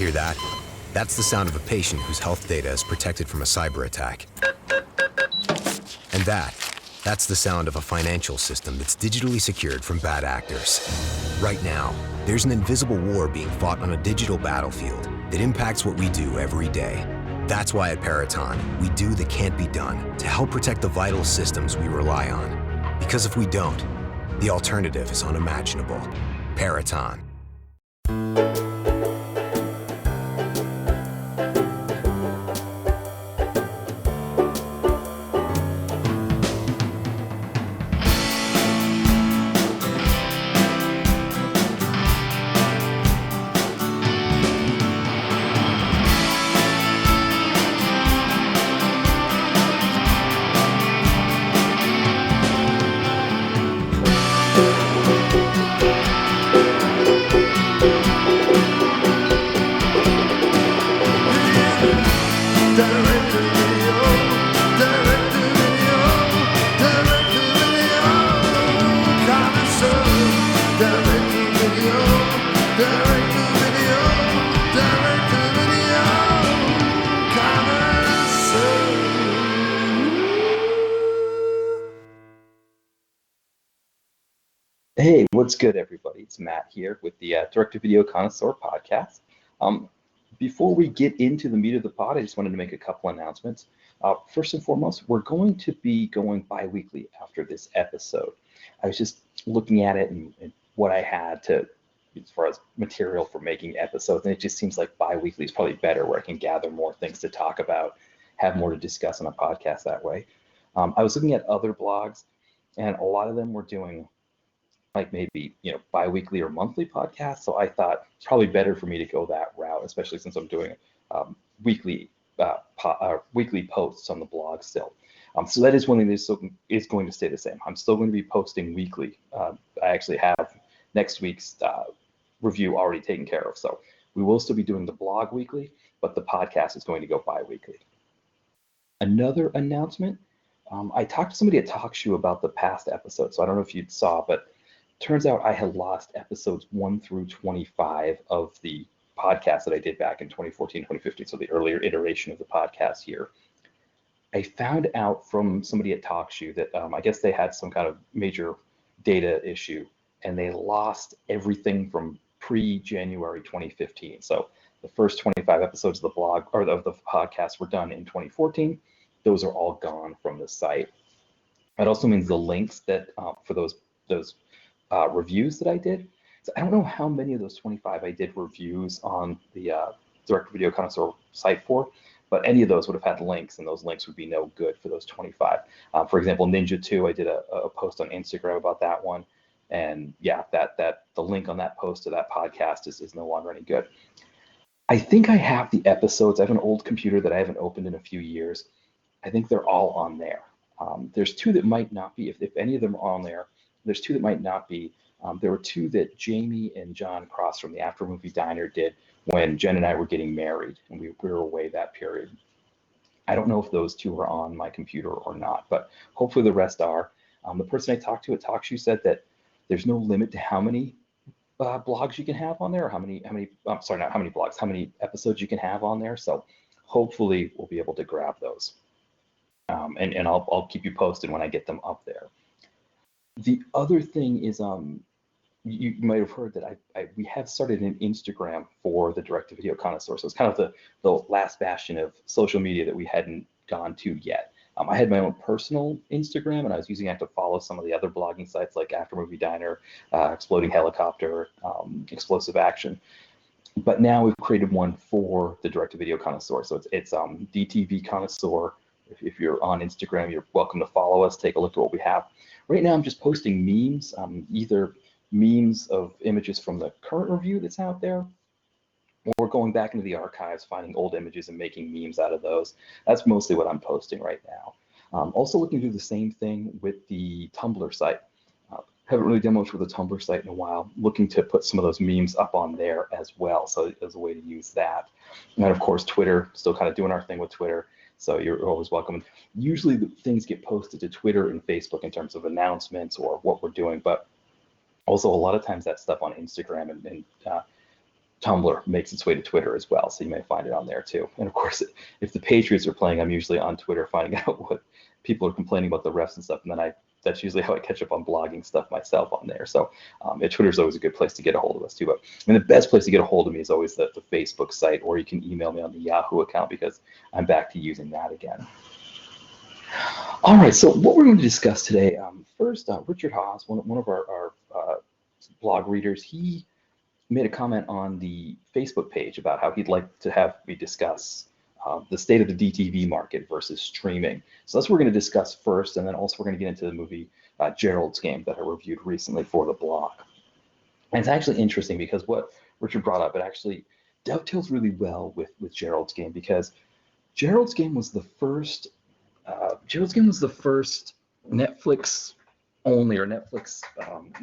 Hear that? That's the sound of a patient whose health data is protected from a cyber attack. And that's the sound of a financial system that's digitally secured from bad actors. Right now, there's an invisible war being fought on a digital battlefield that impacts what we do every day. That's why at Peraton, we do the can't be done to help protect the vital systems we rely on. Because if we don't, the alternative is unimaginable. Peraton. Hey, what's good, everybody? It's Matt here with the Direct-to-Video Connoisseur Podcast. Before we get into the meat of the pod, I just wanted to make a couple announcements. First and foremost, we're going to be going bi-weekly after this episode. I was just looking at it and what I had to, as far as material for making episodes, and it just seems like bi-weekly is probably better, where I can gather more things to talk about, have more to discuss on a podcast that way. I was looking at other blogs, and a lot of them were doing like maybe, bi-weekly or monthly podcasts. So I thought it's probably better for me to go that route, especially since I'm doing weekly posts on the blog still. So that is one thing that is going to stay the same. I'm still going to be posting weekly. I actually have next week's review already taken care of. So we will still be doing the blog weekly, but the podcast is going to go bi-weekly. Another announcement, I talked to somebody at TalkShoe about the past episodes. So I don't know if you saw, but turns out I had lost episodes 1 through 25 of the podcast that I did back in 2014, 2015, so the earlier iteration of the podcast here. I found out from somebody at TalkShoe that I guess they had some kind of major data issue, and they lost everything from pre-January 2015. So the first 25 episodes of the blog or of the podcast were done in 2014. Those are all gone from the site. That also means the links that for those reviews that I did. So I don't know how many of those 25 I did reviews on the Direct-to-Video Connoisseur site for, but any of those would have had links, and those links would be no good for those 25. For example, Ninja 2, I did a post on Instagram about that one, and yeah, that the link on that post to that podcast is no longer any good. I think I have the episodes. I have an old computer that I haven't opened in a few years. I think they're all on there. There's two that might not be. If any of them are on there, there's two that might not be. There were two that Jamie and John Cross from the After Movie Diner did when Jen and I were getting married, and we were away that period. I don't know if those two are on my computer or not, but hopefully the rest are. The person I talked to at TalkShoe said that there's no limit to how many blogs you can have on there, or how many episodes you can have on there. So hopefully we'll be able to grab those. And I'll keep you posted when I get them up there. The other thing is, you might have heard that we have started an Instagram for the Direct-to-Video Connoisseur. So it's kind of the last bastion of social media that we hadn't gone to yet. I had my own personal Instagram, and I was using it to follow some of the other blogging sites like After Movie Diner, Exploding Helicopter, Explosive Action. But now we've created one for the Direct-to-Video Connoisseur. So it's DTV Connoisseur. If you're on Instagram, you're welcome to follow us. Take a look at what we have. Right now, I'm just posting memes, either memes of images from the current review that's out there, or going back into the archives, finding old images and making memes out of those. That's mostly what I'm posting right now. Also looking to do the same thing with the Tumblr site. Haven't really done much with the Tumblr site in a while. Looking to put some of those memes up on there as well, so as a way to use that. And then, of course, Twitter, still kind of doing our thing with Twitter. So you're always welcome. Usually the things get posted to Twitter and Facebook in terms of announcements or what we're doing, but also a lot of times that stuff on Instagram and Tumblr makes its way to Twitter as well, so you may find it on there too. And of course, if the Patriots are playing, I'm usually on Twitter finding out what people are complaining about the refs and stuff, and then that's usually how I catch up on blogging stuff myself on there. So Twitter's always a good place to get a hold of us too. But the best place to get a hold of me is always the Facebook site, or you can email me on the Yahoo account because I'm back to using that again. All right, so what we're going to discuss today, first, Richard Haas, one of our blog readers, he made a comment on the Facebook page about how he'd like to have me discuss the state of the DTV market versus streaming. So that's what we're going to discuss first, and then also we're going to get into the movie Gerald's Game that I reviewed recently for the blog. And it's actually interesting because what Richard brought up, it actually dovetails really well with Gerald's Game, because Gerald's Game was the first Netflix only or Netflix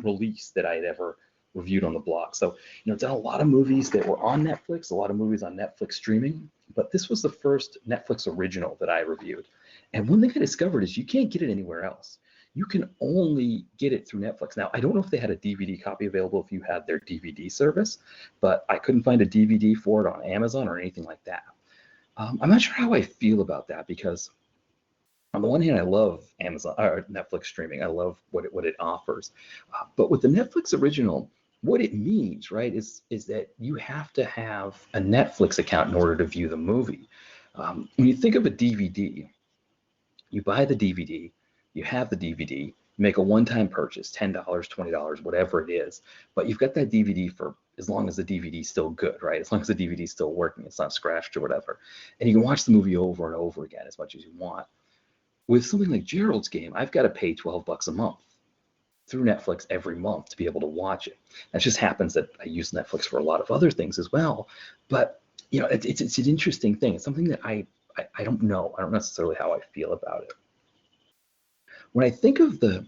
release that I had ever reviewed on the blog. So, done a lot of movies that were on Netflix, a lot of movies on Netflix streaming, but this was the first Netflix original that I reviewed. And one thing I discovered is you can't get it anywhere else. You can only get it through Netflix. Now, I don't know if they had a DVD copy available if you had their DVD service, but I couldn't find a DVD for it on Amazon or anything like that. I'm not sure how I feel about that, because on the one hand, I love Amazon or Netflix streaming. I love what it offers. But with the Netflix original, what it means, right, is that you have to have a Netflix account in order to view the movie. When you think of a DVD, you buy the DVD, you have the DVD, you make a one-time purchase, $10, $20, whatever it is, but you've got that DVD for as long as the DVD is still good, right? As long as the DVD is still working, it's not scratched or whatever. And you can watch the movie over and over again as much as you want. With something like Gerald's Game, I've got to pay $12 a month through Netflix every month to be able to watch it. It just happens that I use Netflix for a lot of other things as well. But it's an interesting thing. It's something that I don't know. I don't necessarily how I feel about it. When I think of the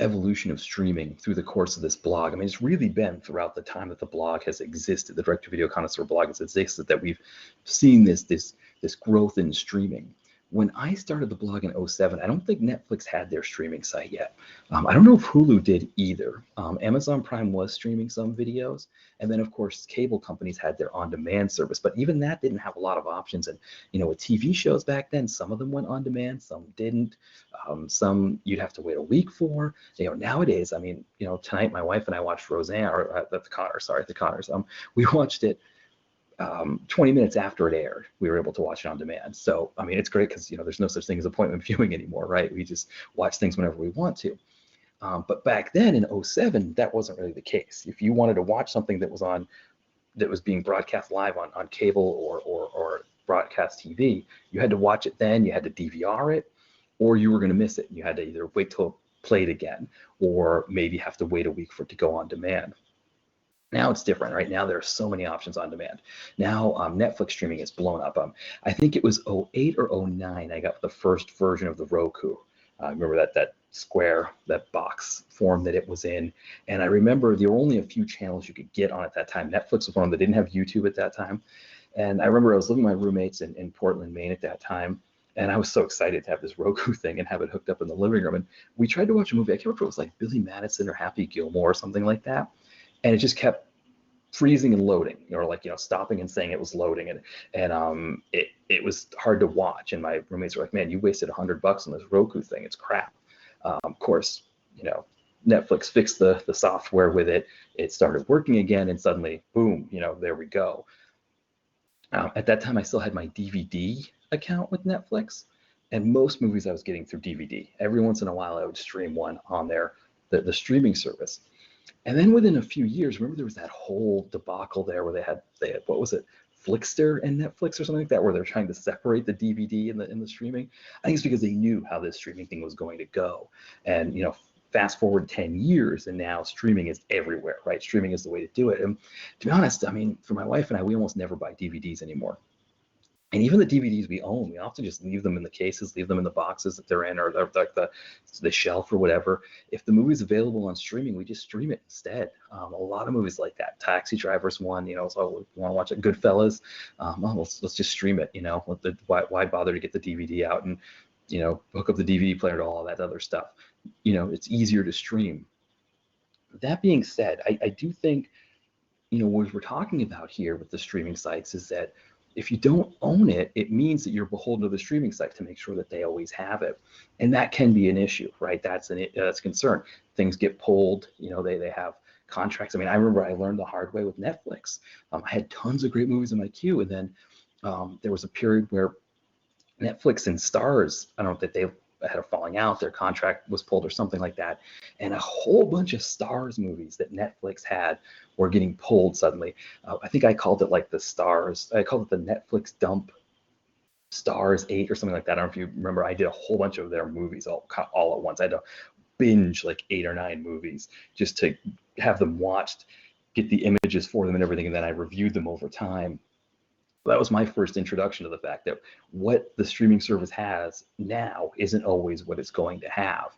evolution of streaming through the course of this blog, I mean, it's really been throughout the time that the blog has existed, the direct-to-video connoisseur blog has existed, that we've seen this growth in streaming. When I started the blog in 2007, I don't think Netflix had their streaming site yet. I don't know if Hulu did either. Amazon Prime was streaming some videos. And then, of course, cable companies had their on-demand service. But even that didn't have a lot of options. And, with TV shows back then, some of them went on demand, some didn't. Some you'd have to wait a week for. Nowadays, I mean, tonight my wife and I watched The Connors. We watched it 20 minutes after it aired. We were able to watch it on demand. So, I mean, it's great because, there's no such thing as appointment viewing anymore, right? We just watch things whenever we want to. But back then in 2007, that wasn't really the case. If you wanted to watch something that was being broadcast live on cable or broadcast TV, you had to watch it then, you had to DVR it, or you were going to miss it. You had to either wait till it played again, or maybe have to wait a week for it to go on demand. Now it's different. Right now there are so many options on demand. Now Netflix streaming is blown up. I think it was 2008 or 2009 I got the first version of the Roku. Remember that square, that box form that it was in. And I remember there were only a few channels you could get on at that time. Netflix was one that didn't have YouTube at that time. And I remember I was living with my roommates in Portland, Maine at that time. And I was so excited to have this Roku thing and have it hooked up in the living room. And we tried to watch a movie. I can't remember if it was like Billy Madison or Happy Gilmore or something like that. And it just kept freezing and loading, or stopping and saying it was loading, and it was hard to watch. And my roommates were like, "Man, you wasted $100 on this Roku thing. It's crap." Of course, Netflix fixed the software with it. It started working again, and suddenly, boom, there we go. At that time, I still had my DVD account with Netflix, and most movies I was getting through DVD. Every once in a while, I would stream one on the streaming service. And then within a few years, remember there was that whole debacle there where they had what was it, Flickster and Netflix or something like that, where they're trying to separate the DVD and the streaming. I think it's because they knew how this streaming thing was going to go. And fast forward 10 years, and now streaming is everywhere, right? Streaming is the way to do it. And to be honest, I mean, for my wife and I, we almost never buy DVDs anymore. And even the DVDs we own, we often just leave them in the cases, leave them in the boxes that they're in, or like the shelf or whatever. If the movie's available on streaming, we just stream it instead. A lot of movies like that. Taxi Driver's one, so you want to watch it. Goodfellas, let's just stream it. Why bother to get the DVD out and hook up the DVD player to all of that other stuff? It's easier to stream. That being said, I do think what we're talking about here with the streaming sites is that if you don't own it, it means that you're beholden to the streaming site to make sure that they always have it. And that can be an issue, right? That's a concern. Things get pulled, they have contracts. I mean, I remember I learned the hard way with Netflix. I had tons of great movies in my queue. And then there was a period where Netflix and Stars, I don't know that they had a falling out, their contract was pulled or something like that. And a whole bunch of Stars movies that Netflix had were getting pulled suddenly. I think I called it like I called it the Netflix dump Stars 8 or something like that. I don't know if you remember, I did a whole bunch of their movies all at once. I had to binge like 8 or 9 movies just to have them watched, get the images for them and everything. And then I reviewed them over time. That was my first introduction to the fact that what the streaming service has now isn't always what it's going to have.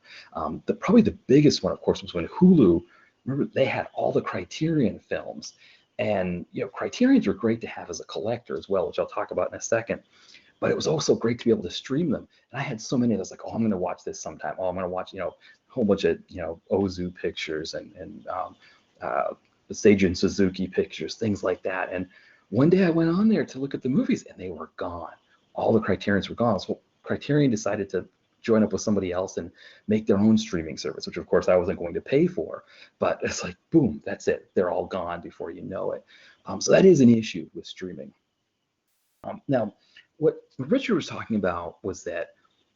Probably the biggest one, of course, was when Hulu, remember, they had all the Criterion films. And, Criterions were great to have as a collector as well, which I'll talk about in a second. But it was also great to be able to stream them. And I had so many that I was like, oh, I'm going to watch this sometime. Oh, I'm going to watch, a whole bunch of, Ozu pictures and Seiji and Suzuki pictures, things like that. And one day I went on there to look at the movies and they were gone. All the Criterions were gone. So Criterion decided to join up with somebody else and make their own streaming service, which of course I wasn't going to pay for. But it's like, boom, that's it. They're all gone before you know it. So that is an issue with streaming. Now, what Richard was talking about was that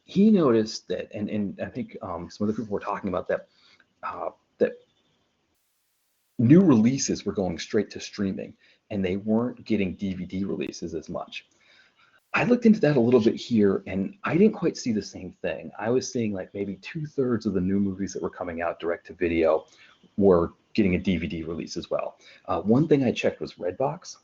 he noticed that, and I think some other people were talking about that, that new releases were going straight to streaming and they weren't getting DVD releases as much. I looked into that a little bit here and I didn't quite see the same thing. I was seeing like maybe 2/3 of the new movies that were coming out direct to video were getting a DVD release as well. One thing I checked was Redbox.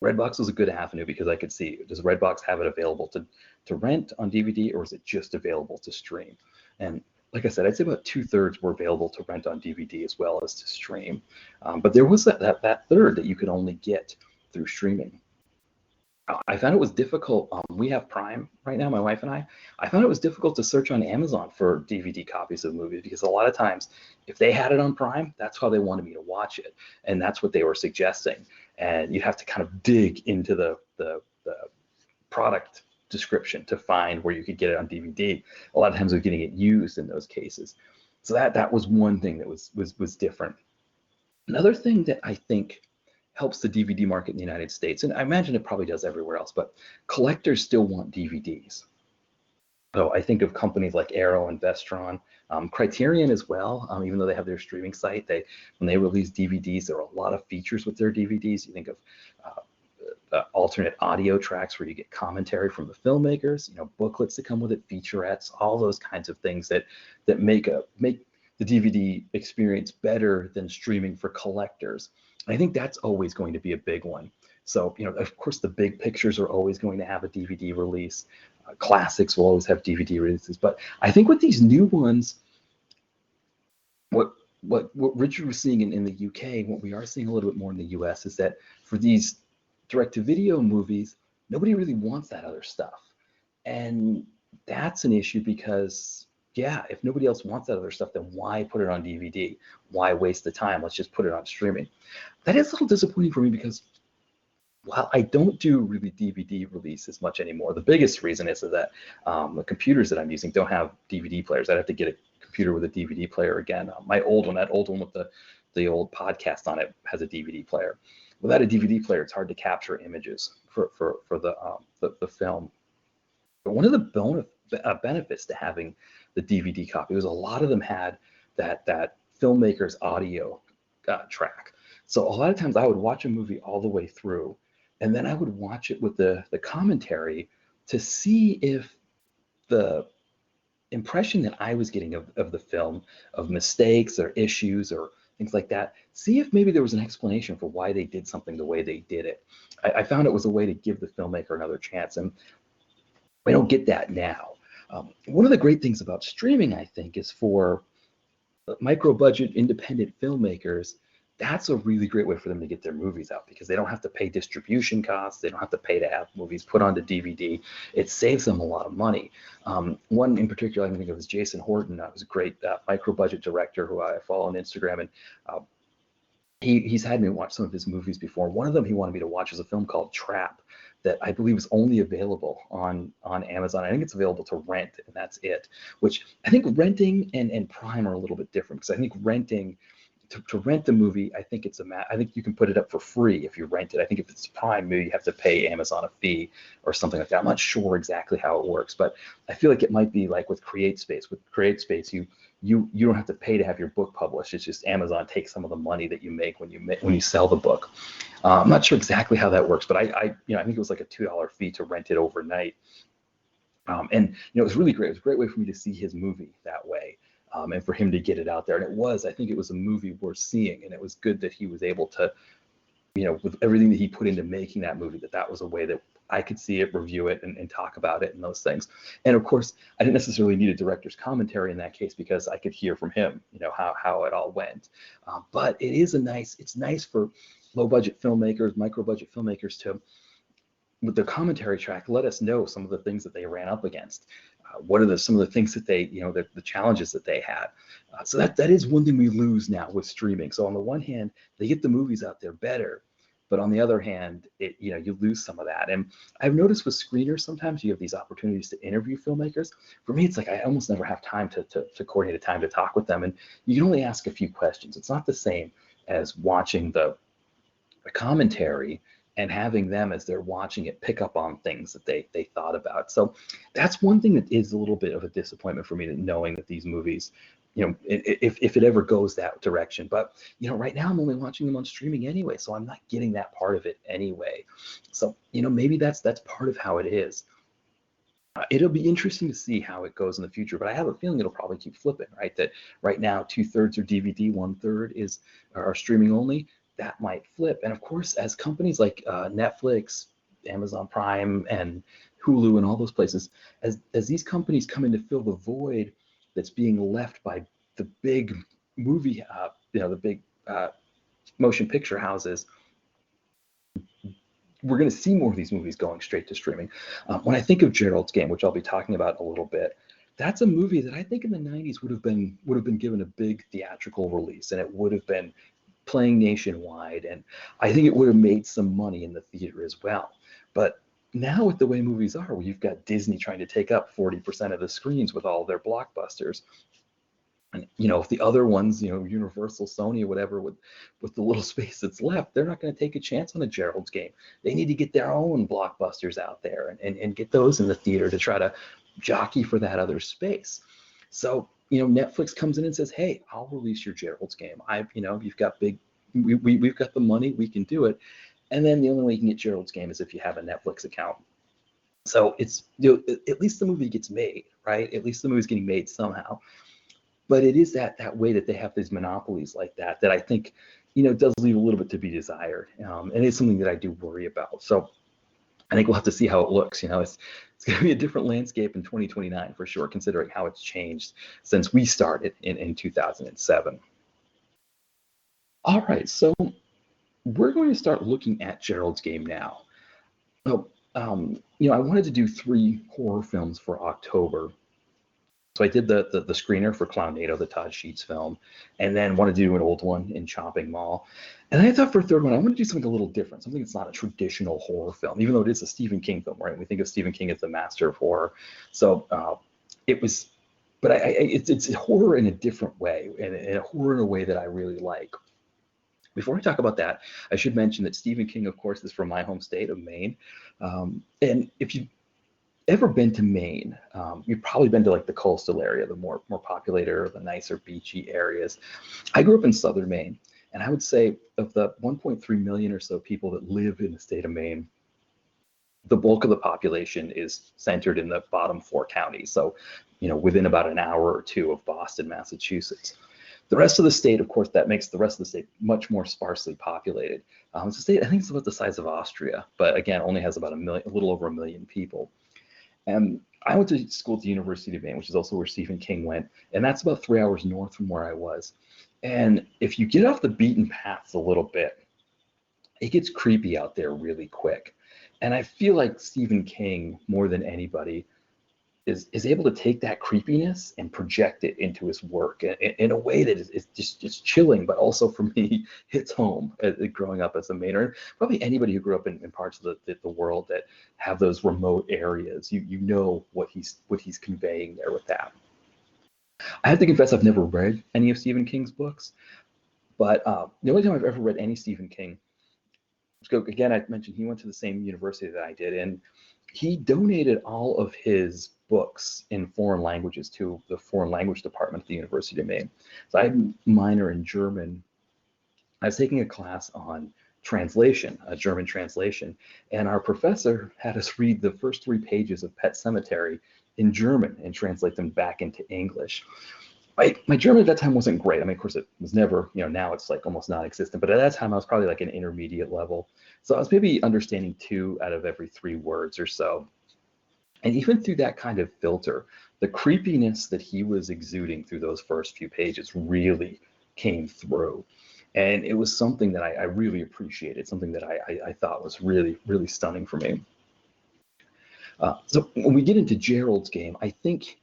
Redbox was a good avenue because I could see, does Redbox have it available to rent on DVD or is it just available to stream? And like I said, I'd say about 2/3 were available to rent on DVD as well as to stream. But there was that third that you could only get through streaming. I found it was difficult. We have Prime right now, my wife and I. I found it was difficult to search on Amazon for DVD copies of movies because a lot of times, if they had it on Prime, that's how they wanted me to watch it, and that's what they were suggesting. And you'd have to kind of dig into the product description to find where you could get it on DVD. A lot of times, we're getting it used in those cases. So that was one thing that was different. Another thing that I think helps the DVD market in the United States, and I imagine it probably does everywhere else, but collectors still want DVDs. So I think of companies like Arrow and Vestron, Criterion as well, even though they have their streaming site, when they release DVDs, there are a lot of features with their DVDs. You think of alternate audio tracks where you get commentary from the filmmakers, booklets that come with it, featurettes, all those kinds of things that make the DVD experience better than streaming for collectors. And I think that's always going to be a big one. So, of course, the big pictures are always going to have a DVD release. Classics will always have DVD releases. But I think with these new ones, what Richard was seeing in the UK, what we are seeing a little bit more in the US, is that for these direct-to-video movies, nobody really wants that other stuff. And that's an issue because, yeah, if nobody else wants that other stuff, then why put it on DVD? Why waste the time? Let's just put it on streaming. That is a little disappointing for me because while I don't do really DVD releases much anymore, the biggest reason is that the computers that I'm using don't have DVD players. I'd have to get a computer with a DVD player again. My old one, that old one with the old podcast on it, has a DVD player. Without a DVD player, it's hard to capture images for the film. But one of the benefits to having the DVD copy was a lot of them had that filmmaker's audio track. So a lot of times I would watch a movie all the way through, and then I would watch it with the commentary to see if the impression that I was getting of the film, of mistakes or issues or things like that, see if maybe there was an explanation for why they did something the way they did it. I found it was a way to give the filmmaker another chance, and we don't get that now. One of the great things about streaming, I think, is for micro-budget independent filmmakers, that's a really great way for them to get their movies out because they don't have to pay distribution costs. They don't have to pay to have movies put onto DVD. It saves them a lot of money. One in particular I can think of is Jason Horton. He was a great micro-budget director who I follow on Instagram. And he's had me watch some of his movies before. One of them he wanted me to watch is a film called Trap that I believe is only available on Amazon. I think it's available to rent, and that's it. Which I think renting and Prime are a little bit different, because I think renting to rent the movie, I think I think you can put it up for free if you rent it. I think if it's Prime, maybe you have to pay Amazon a fee or something like that. I'm not sure exactly how it works, but I feel like it might be like with CreateSpace. With CreateSpace, you don't have to pay to have your book published. It's just Amazon takes some of the money that you make when you sell the book. I'm not sure exactly how that works, but I think it was like a $2 fee to rent it overnight. And it was really great. It was a great way for me to see his movie that way. And for him to get it out there. And I think it was a movie worth seeing. And it was good that he was able to, with everything that he put into making that movie, that was a way that I could see it, review it, and talk about it and those things. And of course, I didn't necessarily need a director's commentary in that case, because I could hear from him, how it all went. But it's nice for low budget filmmakers, micro budget filmmakers to, with the commentary track, let us know some of the things that they ran up against. What are some of the things that they, the challenges that they had. So that is one thing we lose now with streaming. So on the one hand, they get the movies out there better, but on the other hand, you lose some of that. And I've noticed with screeners, sometimes you have these opportunities to interview filmmakers. For me, it's like I almost never have time to coordinate a time to talk with them, and you can only ask a few questions. It's not the same as watching the commentary and having them, as they're watching it, pick up on things that they thought about. So that's one thing that is a little bit of a disappointment for me, knowing that these movies, if it ever goes that direction. But right now I'm only watching them on streaming anyway, so I'm not getting that part of it anyway. So maybe that's part of how it is. It'll be interesting to see how it goes in the future, but I have a feeling it'll probably keep flipping, right? That right now 2/3 are DVD, 1/3 are streaming only. That might flip. And of course, as companies like Netflix, Amazon Prime, and Hulu, and all those places, as these companies come in to fill the void that's being left by the big movie, the big motion picture houses, we're going to see more of these movies going straight to streaming. When I think of Gerald's Game, which I'll be talking about a little bit, that's a movie that I think in the 90s would have been given a big theatrical release, and it would have been playing nationwide, and I think it would have made some money in the theater as well. But now, with the way movies are, where you've got Disney trying to take up 40% of the screens with all their blockbusters, and if the other ones, Universal, Sony, or whatever, with the little space that's left, they're not going to take a chance on a Gerald's Game. They need to get their own blockbusters out there and get those in the theater to try to jockey for that other space. So Netflix comes in and says, "Hey, I'll release your Gerald's Game. You've got we've got the money, we can do it." And then the only way you can get Gerald's Game is if you have a Netflix account. So it's, at least the movie gets made, right? At least the movie's getting made somehow. But it is that way that they have these monopolies like that I think, does leave a little bit to be desired. And it's something that I do worry about. So I think we'll have to see how it looks. It's going to be a different landscape in 2029 for sure, considering how it's changed since we started in 2007. All right, so we're going to start looking at Gerald's Game now. So, I wanted to do 3 horror films for October. So I did the screener for Clownado, the Todd Sheets film, and then wanted to do an old one in Chopping Mall. And then I thought for a third one, I want to do something a little different, something that's not a traditional horror film, even though it is a Stephen King film, right? We think of Stephen King as the master of horror. So it's horror in a different way, and a horror in a way that I really like. Before I talk about that, I should mention that Stephen King, of course, is from my home state of Maine. And if you've ever been to Maine, you've probably been to like the coastal area, the more populated or the nicer beachy areas. I grew up in southern Maine, and I would say of the 1.3 million or so people that live in the state of Maine, the bulk of the population is centered in the bottom 4 counties. So, within about an hour or 2 of Boston, Massachusetts. The rest of the state, of course, that makes the rest of the state much more sparsely populated. It's a state, I think it's about the size of Austria, but again, only has about a little over 1 million people. And I went to school at the University of Maine, which is also where Stephen King went, and that's about 3 hours north from where I was. And if you get off the beaten paths a little bit, it gets creepy out there really quick. And I feel like Stephen King, more than anybody, is able to take that creepiness and project it into his work in a way that is just chilling, but also for me hits home growing up as a Mainer. Probably anybody who grew up in parts of the world that have those remote areas, you know what he's conveying there with that. I have to confess I've never read any of Stephen King's books, but the only time I've ever read any Stephen King, again, I mentioned he went to the same university that I did, and he donated all of his books in foreign languages to the foreign language department at the University of Maine. So I had a minor in German. I was taking a class on translation, a German translation, and our professor had us read the first 3 pages of Pet Sematary in German and translate them back into English. My German at that time wasn't great. I mean, of course, it was never, now it's like almost non-existent, but at that time I was probably like an intermediate level. So I was maybe understanding 2 out of every 3 words or so. And even through that kind of filter, the creepiness that he was exuding through those first few pages really came through. And it was something that I really appreciated, something that I thought was really, really stunning for me. So when we get into Gerald's game, I think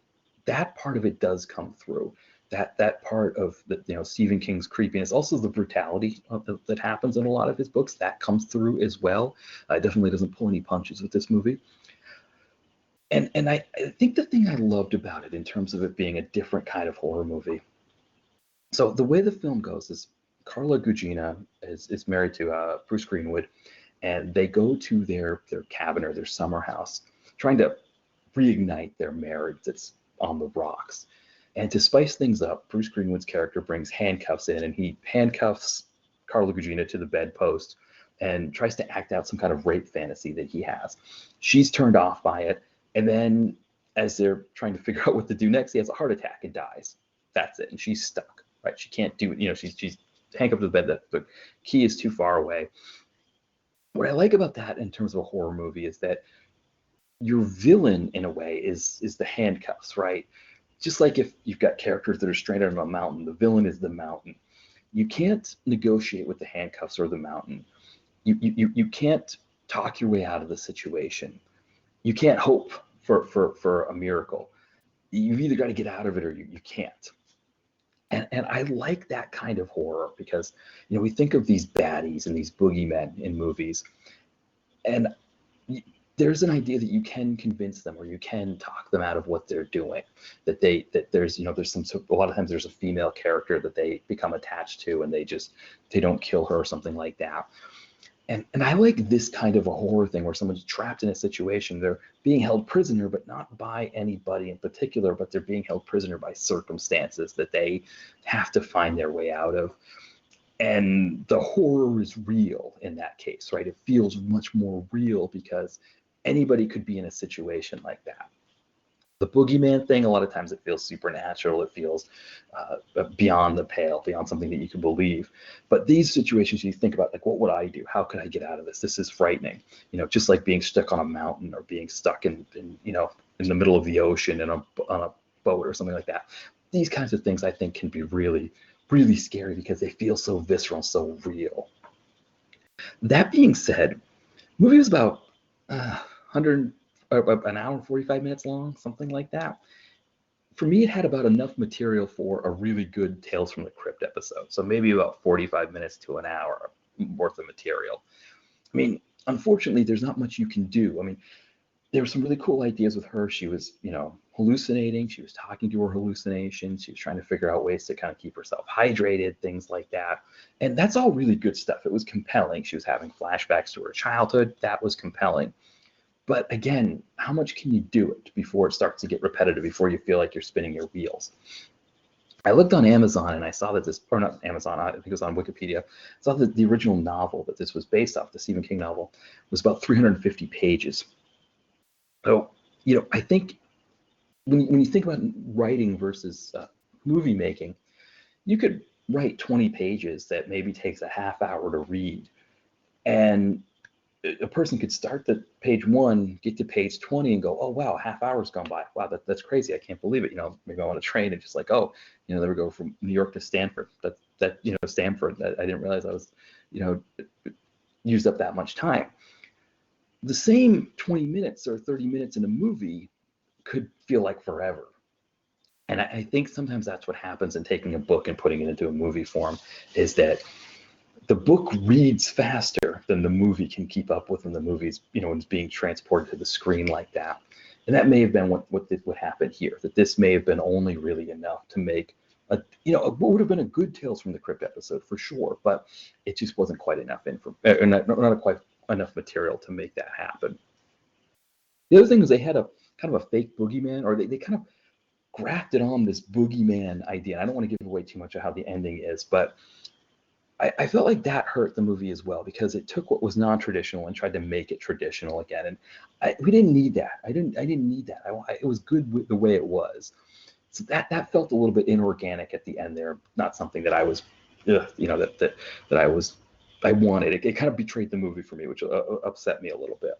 that part of it does come through. That part of Stephen King's creepiness, also the brutality that happens in a lot of his books, that comes through as well. Definitely doesn't pull any punches with this movie. And I think the thing I loved about it in terms of it being a different kind of horror movie. So the way the film goes is Carla Gugino is married to Bruce Greenwood, and they go to their cabin or their summer house, trying to reignite their marriage that's on the rocks. And to spice things up, Bruce Greenwood's character brings handcuffs in, and he handcuffs Carla Gugino to the bedpost and tries to act out some kind of rape fantasy that he has. She's turned off by it, and then as they're trying to figure out what to do next, he has a heart attack and dies. That's it, and she's stuck, right? She can't do it. She's handcuffed to the bed. The key is too far away. What I like about that in terms of a horror movie is that your villain, in a way, is the handcuffs, right? Just like if you've got characters that are stranded on a mountain, the villain is the mountain. You can't negotiate with the handcuffs or the mountain. You can't talk your way out of the situation. You can't hope for a miracle. You've either got to get out of it or you can't. And I like that kind of horror because, we think of these baddies and these boogeymen in movies, and there's an idea that you can convince them or you can talk them out of what they're doing. That there's a lot of times there's a female character that they become attached to, and they don't kill her or something like that. And I like this kind of a horror thing where someone's trapped in a situation. They're being held prisoner, but not by anybody in particular, but they're being held prisoner by circumstances that they have to find their way out of. And the horror is real in that case, right? It feels much more real because anybody could be in a situation like that. The boogeyman thing, a lot of times it feels supernatural. It feels beyond the pale, beyond something that you can believe. But these situations, you think about, like, what would I do? How could I get out of this? This is frightening. Just like being stuck on a mountain or being stuck in the middle of the ocean on a boat or something like that. These kinds of things, I think, can be really, really scary because they feel so visceral, so real. That being said, the movie was about an hour and 45 minutes long, something like that. For me, it had about enough material for a really good Tales from the Crypt episode. So maybe about 45 minutes to an hour worth of material. I mean, unfortunately, there's not much you can do. I mean, there were some really cool ideas with her. She was, hallucinating. She was talking to her hallucinations. She was trying to figure out ways to kind of keep herself hydrated, things like that. And that's all really good stuff. It was compelling. She was having flashbacks to her childhood. That was compelling. But again, how much can you do it before it starts to get repetitive, before you feel like you're spinning your wheels? I looked on Amazon and I saw that or not Amazon, I think it was on Wikipedia, I saw that the original novel that this was based off, the Stephen King novel, was about 350 pages. So, I think when you think about writing versus movie making, you could write 20 pages that maybe takes a half hour to read. And a person could start at page 1, get to page 20 and go, oh, wow, half hour's gone by. Wow, that's crazy. I can't believe it. Maybe I'm on a train and just like, oh, there we go from New York to Stanford. Stanford, I didn't realize I was, used up that much time. The same 20 minutes or 30 minutes in a movie could feel like forever. And I think sometimes that's what happens in taking a book and putting it into a movie form, is that the book reads faster than the movie can keep up with when the movie's, when it's being transported to the screen like that. And that may have been what happened here, that this may have been only really enough to make what would have been a good Tales from the Crypt episode for sure, but it just wasn't quite enough not quite enough material to make that happen. The other thing is they had a kind of a fake boogeyman, or they kind of grafted on this boogeyman idea. I don't want to give away too much of how the ending is, but I felt like that hurt the movie as well, because it took what was non-traditional and tried to make it traditional again. And we didn't need that. I didn't need that. It was good with the way it was. So that felt a little bit inorganic at the end there. Not something that I was, that I wanted. It kind of betrayed the movie for me, which upset me a little bit.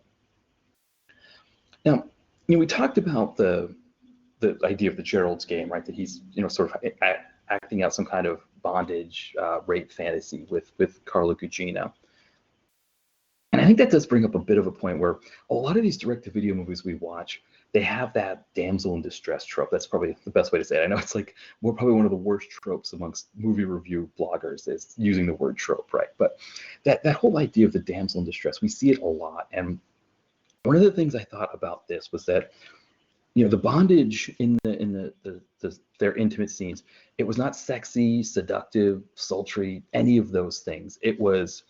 Now, we talked about the idea of the Gerald's game, right? That he's, sort of acting out some kind of bondage, rape fantasy with Carla Gugino. And I think that does bring up a bit of a point where a lot of these direct-to-video movies we watch, they have that damsel in distress trope. That's probably the best way to say it. I know it's like probably one of the worst tropes amongst movie review bloggers is using the word trope, right? But that whole idea of the damsel in distress, we see it a lot. And one of the things I thought about this was that, the bondage in their intimate scenes, it was not sexy, seductive, sultry, any of those things. It was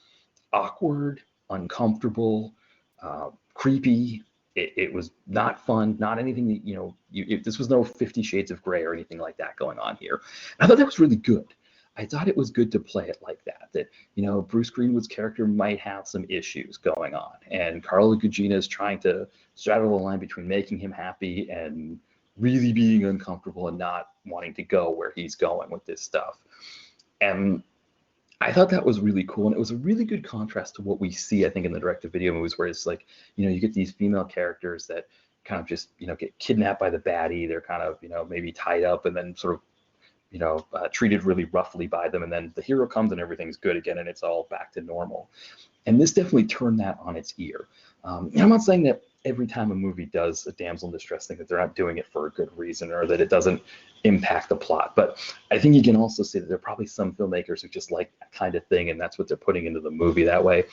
awkward, uncomfortable, creepy. It was not fun, not anything that, this was no 50 Shades of Grey or anything like that going on here. I thought that was really good. I thought it was good to play it like that, Bruce Greenwood's character might have some issues going on, and Carla Gugino is trying to straddle the line between making him happy and really being uncomfortable and not wanting to go where he's going with this stuff. And I thought that was really cool, and it was a really good contrast to what we see, I think, in the direct-to-video movies, where it's like, you get these female characters that kind of just, get kidnapped by the baddie. They're kind of, maybe tied up and then sort of, treated really roughly by them, and then the hero comes and everything's good again, and it's all back to normal. And this definitely turned that on its ear. I'm not saying that every time a movie does a damsel in distress thing that they're not doing it for a good reason, or that it doesn't impact the plot, but I think you can also see that there are probably some filmmakers who just like that kind of thing, and that's what they're putting into the movie that way.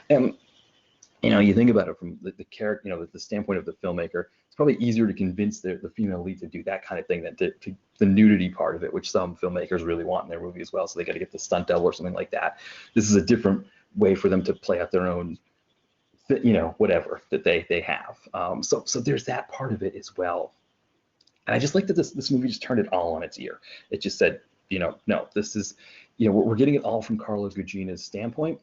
And you think about it from the character, the standpoint of the filmmaker, it's probably easier to convince the female lead to do that kind of thing than to the nudity part of it, which some filmmakers really want in their movie as well. So they got to get the stunt double or something like that. This is a different way for them to play out their own, whatever that they have. So there's that part of it as well. And I just like that this movie just turned it all on its ear. It just said, no, this is, we're getting it all from Carla Gugino's standpoint.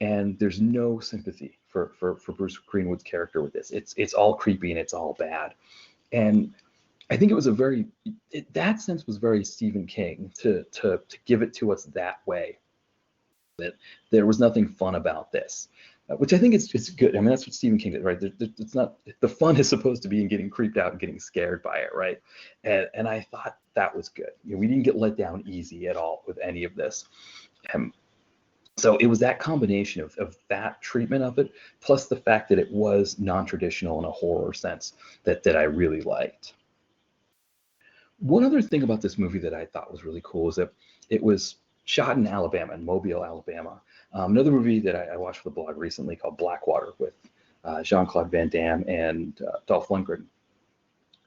And there's no sympathy for Bruce Greenwood's character with this. It's all creepy and it's all bad. And I think it was that sense was very Stephen King to give it to us that way. That there was nothing fun about this, which I think it's good. I mean, that's what Stephen King did, right? It's not, the fun is supposed to be in getting creeped out and getting scared by it, right? And I thought that was good. We didn't get let down easy at all with any of this. So it was that combination of that treatment of it, plus the fact that it was non-traditional in a horror sense that I really liked. One other thing about this movie that I thought was really cool is that it was shot in Alabama, in Mobile, Alabama. Another movie that I watched for the blog recently called Blackwater with Jean-Claude Van Damme and Dolph Lundgren.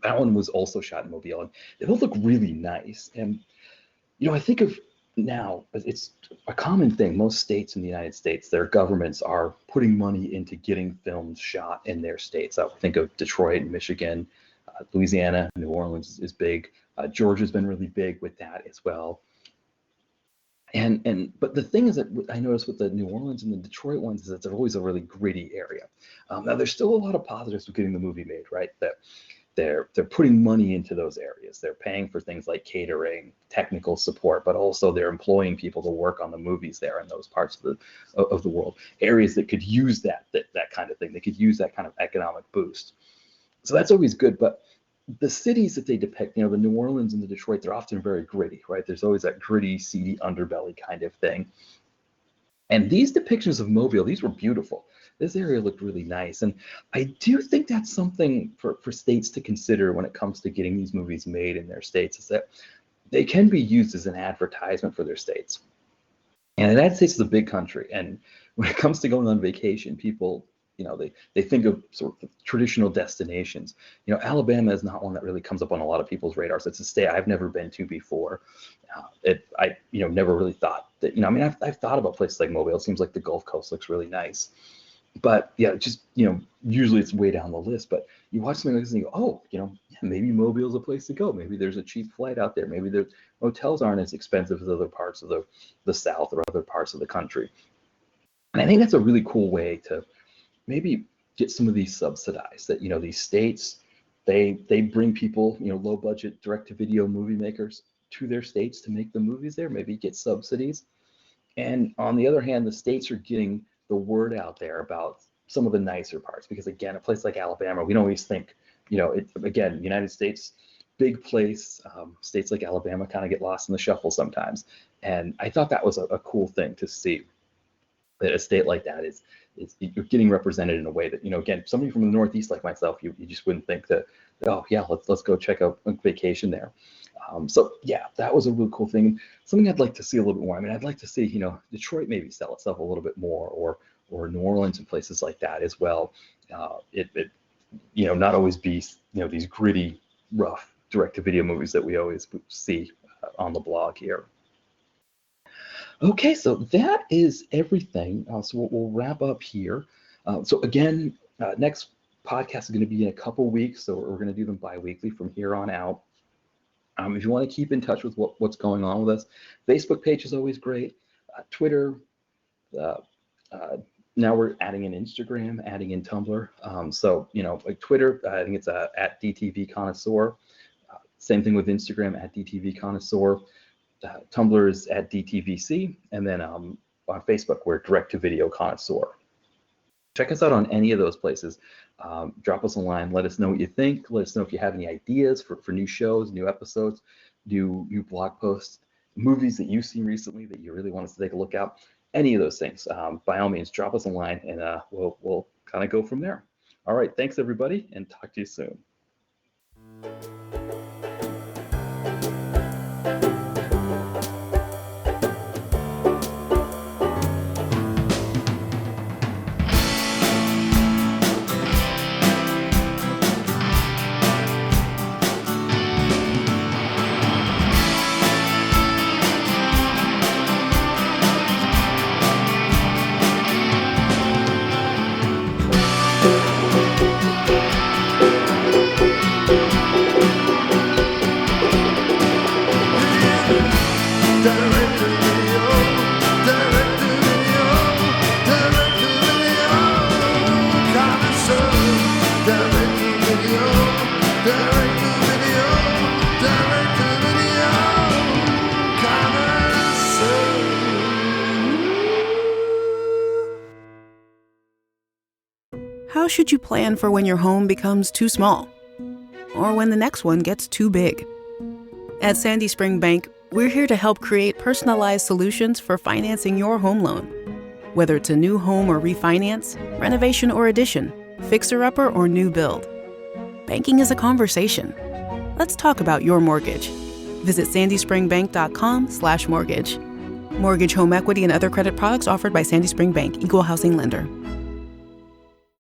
That one was also shot in Mobile, and they both look really nice. And, I think of now, it's a common thing. Most states in the United States, their governments are putting money into getting films shot in their states. I think of Detroit and Michigan, Louisiana, New Orleans is big. Georgia's been really big with that as well. But the thing is that I noticed with the New Orleans and the Detroit ones is that they're always a really gritty area. Now there's still a lot of positives with getting the movie made, right? That they're putting money into those areas. They're paying for things like catering, technical support, but also they're employing people to work on the movies there in those parts of the world, areas that could use that kind of thing. They could use that kind of economic boost. So that's always good. But the cities that they depict, the New Orleans and the Detroit, they're often very gritty, right? There's always that gritty, seedy underbelly kind of thing. And these depictions of Mobile, these were beautiful. This area looked really nice. And I do think that's something for states to consider when it comes to getting these movies made in their states, is that they can be used as an advertisement for their states. And the United States is a big country. And when it comes to going on vacation, people, they think of sort of traditional destinations. Alabama is not one that really comes up on a lot of people's radars. It's a state I've never been to before. I never really thought that, I've thought about places like Mobile. It seems like the Gulf Coast looks really nice. But yeah, just, usually it's way down the list. But you watch something like this and you go, maybe Mobile's a place to go. Maybe there's a cheap flight out there. Maybe the hotels aren't as expensive as other parts of the South or other parts of the country. And I think that's a really cool way to maybe get some of these subsidized, that, these states, they bring people, low budget direct-to-video movie makers to their states to make the movies there, maybe get subsidies. And on the other hand, the states are getting the word out there about some of the nicer parts, because again, a place like Alabama, we don't always think, United States, big place, states like Alabama kind of get lost in the shuffle sometimes. And I thought that was a cool thing to see, that a state like that is you're getting represented in a way that, again, somebody from the Northeast like myself, you just wouldn't think that, oh yeah, let's go check out a vacation there. So yeah, that was a really cool thing. Something I'd like to see a little bit more. I'd like to see, Detroit maybe sell itself a little bit more, or New Orleans and places like that as well. It not always be, these gritty, rough direct-to-video movies that we always see on the blog here. Okay, so that is everything. So we'll wrap up here. So again, next podcast is going to be in a couple weeks, so we're going to do them bi-weekly from here on out. If you want to keep in touch with what's going on with us, Facebook page is always great. Twitter, now we're adding in Instagram, adding in Tumblr. So, like Twitter, I think it's at DTV Connoisseur. Same thing with Instagram, at DTV Connoisseur. Tumblr is at DTVC. And then on Facebook, we're Direct to Video Connoisseur. Check us out on any of those places. Drop us a line. Let us know what you think. Let us know if you have any ideas for new shows, new episodes, new blog posts, movies that you've seen recently that you really want us to take a look at. Any of those things. By all means, drop us a line, and we'll kind of go from there. All right. Thanks, everybody, and talk to you soon. How should you plan for when your home becomes too small? Or when the next one gets too big? At Sandy Spring Bank, we're here to help create personalized solutions for financing your home loan. Whether it's a new home or refinance, renovation or addition, fixer-upper or new build. Banking is a conversation. Let's talk about your mortgage. Visit sandyspringbank.com/mortgage. Mortgage, home equity, and other credit products offered by Sandy Spring Bank, Equal Housing Lender.